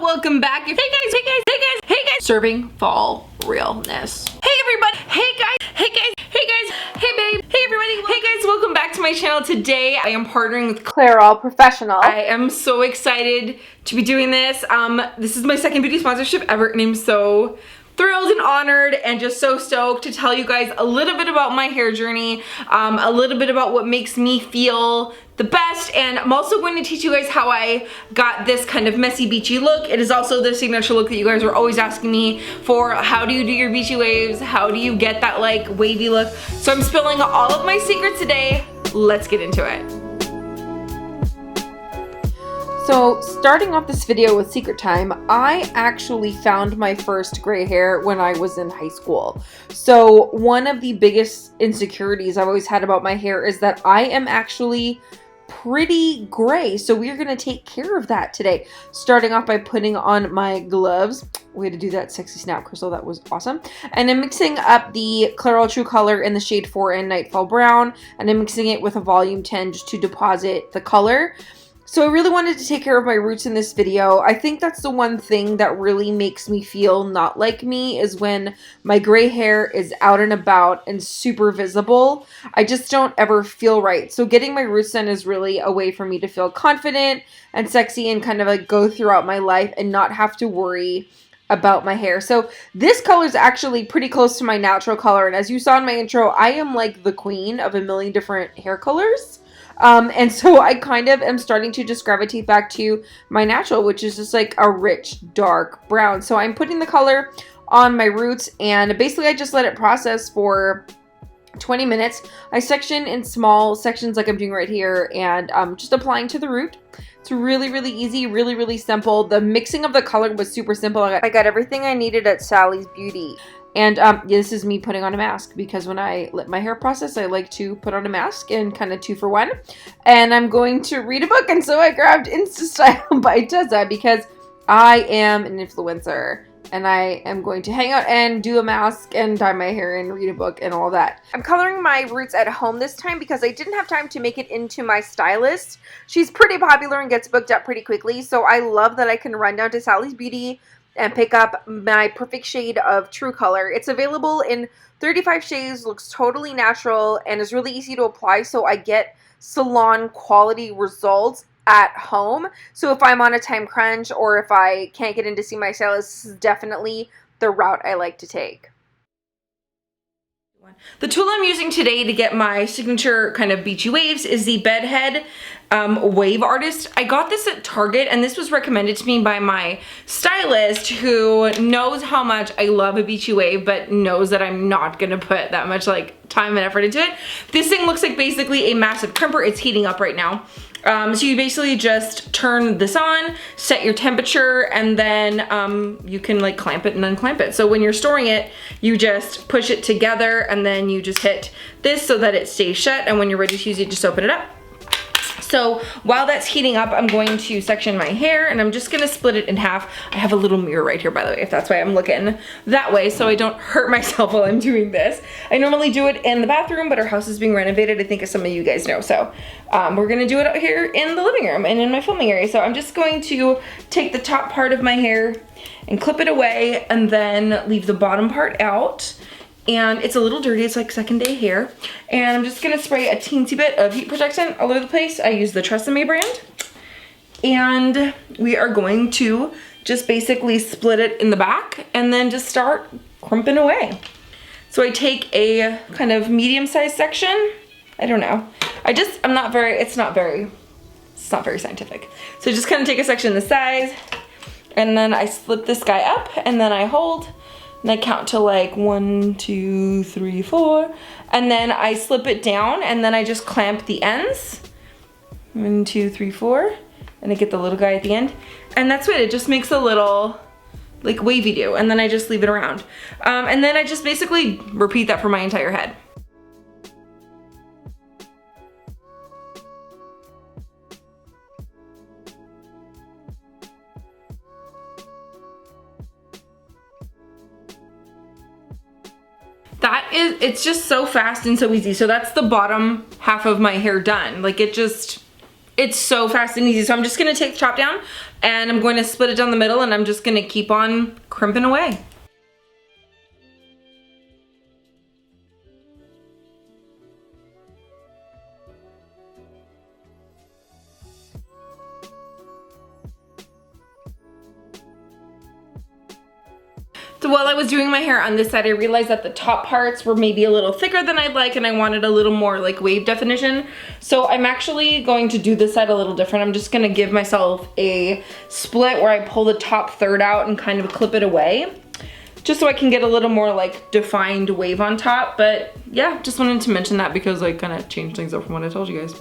welcome back. Hey guys, serving fall realness. Hey everybody, hey guys, hey babe, hey everybody, hey guys, welcome back to my channel. Today I am partnering with Clairol Professional. I am so excited to be doing this. This is my second beauty sponsorship ever, and I'm so thrilled and honored and just so stoked to tell you guys a little bit about my hair journey, a little bit about what makes me feel the best, and I'm also going to teach you guys how I got this kind of messy beachy look. It is also the signature look that you guys were always asking me for. How do you do your beachy waves? How do you get that like wavy look? So I'm spilling all of my secrets today. Let's get into it. So starting off this video with secret time, I actually found my first gray hair when I was in high school. So one of the biggest insecurities I've always had about my hair is that I am actually pretty gray. So we're going to take care of that today. Starting off by putting on my gloves. Way to do that sexy snap, Crystal. That was awesome. And I'm mixing up the Clairol True Color in the shade 4 in Nightfall Brown. And I'm mixing it with a volume 10 just to deposit the color. So I really wanted to take care of my roots in this video. I think that's the one thing that really makes me feel not like me is when my gray hair is out and about and super visible. I just don't ever feel right. So getting my roots done is really a way for me to feel confident and sexy and kind of like go throughout my life and not have to worry about my hair. So this color is actually pretty close to my natural color. And as you saw in my intro, I am like the queen of a million different hair colors. And so I kind of am starting to just gravitate back to my natural, which is just like a rich, dark brown. So I'm putting the color on my roots and basically I just let it process for 20 minutes. I section in small sections like I'm doing right here and just applying to the root. It's really, really easy, really, really simple. The mixing of the color was super simple. I got everything I needed at Sally's Beauty. And this is me putting on a mask because when I let my hair process, I like to put on a mask and kind of 2 for 1. And I'm going to read a book. And so I grabbed InstaStyle by Tessa because I am an influencer. And I am going to hang out and do a mask and dye my hair and read a book and all that. I'm coloring my roots at home this time because I didn't have time to make it into my stylist. She's pretty popular and gets booked up pretty quickly. So I love that I can run down to Sally's Beauty and pick up my perfect shade of True Color. It's available in 35 shades, looks totally natural, and is really easy to apply, so I get salon quality results at home. So if I'm on a time crunch or if I can't get in to see my stylist, this is definitely the route I like to take. The tool I'm using today to get my signature kind of beachy waves is the Bedhead Wave Artist. I got this at Target and this was recommended to me by my stylist who knows how much I love a beachy wave but knows that I'm not gonna put that much like time and effort into it. This thing looks like basically a massive crimper. It's heating up right now. So you basically just turn this on, set your temperature, and then you can like clamp it and unclamp it. So when you're storing it, you just push it together and then you just hit this so that it stays shut, and when you're ready to use it, just open it up. So while that's heating up, I'm going to section my hair and I'm just gonna split it in half. I have a little mirror right here, by the way, if that's why I'm looking that way so I don't hurt myself while I'm doing this. I normally do it in the bathroom, but our house is being renovated, I think as some of you guys know. So we're gonna do it out here in the living room and in my filming area. So I'm just going to take the top part of my hair and clip it away and then leave the bottom part out. And it's a little dirty, it's like second day hair. And I'm just gonna spray a teensy bit of heat protectant all over the place. I use the Tresemme brand. And we are going to just basically split it in the back and then just start crimping away. So I take a kind of medium-sized section. I don't know. it's not very scientific. So just kind of take a section this size and then I slip this guy up and then I hold. And I count to like 1, 2, 3, 4. And then I slip it down and then I just clamp the ends. 1, 2, 3, 4. And I get the little guy at the end. And that's it, it just makes a little like wavy do. And then I just leave it around. And then I just basically repeat that for my entire head. It's just so fast and so easy. So that's the bottom half of my hair done. Like it just It's so fast and easy. So I'm just gonna take the top down and I'm going to split it down the middle, and I'm just gonna keep on crimping away. So while I was doing my hair on this side, I realized that the top parts were maybe a little thicker than I'd like, and I wanted a little more like wave definition. So I'm actually going to do this side a little different. I'm just gonna give myself a split where I pull the top third out and kind of clip it away, just so I can get a little more like defined wave on top. But yeah, just wanted to mention that because I kind of changed things up from what I told you guys.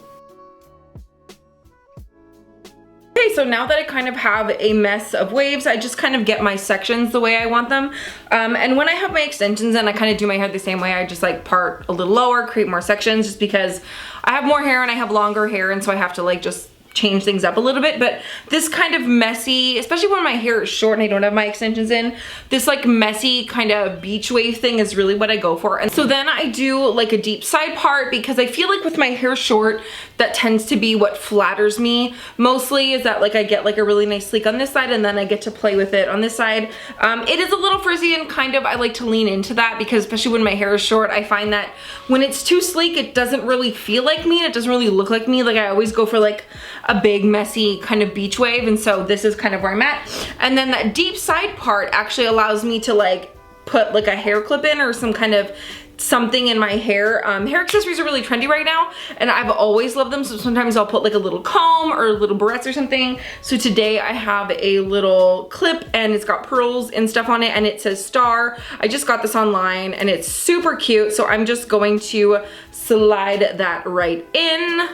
Okay, so now that I kind of have a mess of waves, I just kind of get my sections the way I want them. And when I have my extensions in, I kind of do my hair the same way. I just like part a little lower, create more sections, just because I have more hair and I have longer hair, and so I have to like just change things up a little bit. But this kind of messy, especially when my hair is short and I don't have my extensions in, this like messy kind of beach wave thing is really what I go for. And so then I do like a deep side part, because I feel like with my hair short, that tends to be what flatters me mostly, is that like I get like a really nice sleek on this side, and then I get to play with it on this side. It is a little frizzy, and kind of I like to lean into that, because especially when my hair is short, I find that when it's too sleek, it doesn't really feel like me, and it doesn't really look like me. Like I always go for like a big messy kind of beach wave, and so this is kind of where I'm at. And then that deep side part actually allows me to like put like a hair clip in or some kind of something in my hair. Hair accessories are really trendy right now, and I've always loved them, so sometimes I'll put like a little comb or little barrettes or something. So today I have a little clip, and it's got pearls and stuff on it, and it says star. I just got this online and it's super cute, so I'm just going to slide that right in.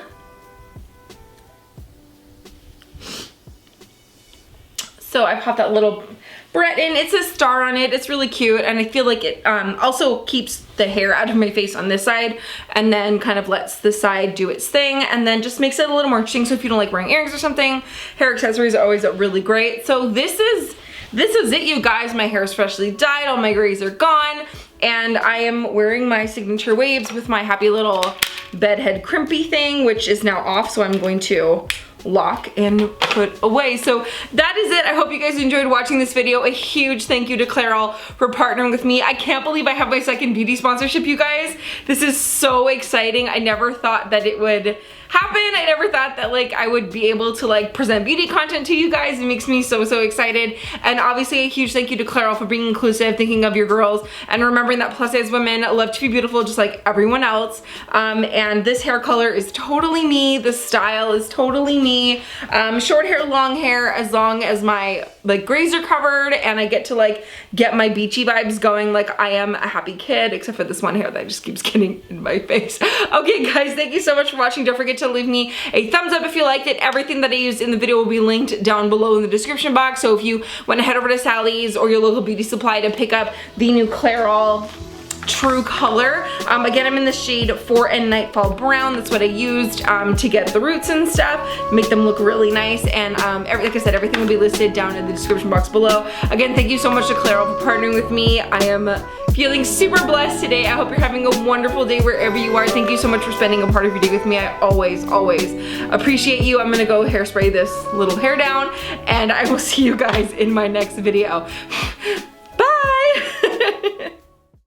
So I popped that little barrette in. It says star on it. It's really cute, and I feel like it also keeps the hair out of my face on this side, and then kind of lets the side do its thing, and then just makes it a little more interesting. So if you don't like wearing earrings or something, hair accessories are always really great. So this is it, you guys. My hair is freshly dyed. All my grays are gone, and I am wearing my signature waves with my happy little bedhead crimpy thing, which is now off. So I'm going to lock and put away. So that is it. I hope you guys enjoyed watching this video. A huge thank you to Clairol for partnering with me. I can't believe I have my second beauty sponsorship, you guys. This is so exciting. I never thought that it would happen. I never thought that like I would be able to like present beauty content to you guys. It makes me so excited. And obviously a huge thank you to Clairol for being inclusive, thinking of your girls, and remembering that plus size women love to be beautiful just like everyone else. And this hair color is totally me. The style is totally me. Short hair, long hair, as long as my like grays are covered and I get to like get my beachy vibes going, like I am a happy kid, except for this one hair that just keeps getting in my face. Okay guys, thank you so much for watching. Don't forget to leave me a thumbs up if you liked it. Everything that I used in the video will be linked down below in the description box. So if you want to head over to Sally's or your local beauty supply to pick up the new Clairol True Color. Again, I'm in the shade 4N Nightfall Brown. That's what I used to get the roots and stuff, make them look really nice. And like I said, everything will be listed down in the description box below. Again, thank you so much to Clairol for partnering with me. I am feeling super blessed today. I hope you're having a wonderful day wherever you are. Thank you so much for spending a part of your day with me. I always appreciate you. I'm gonna go hairspray this little hair down, and I will see you guys in my next video.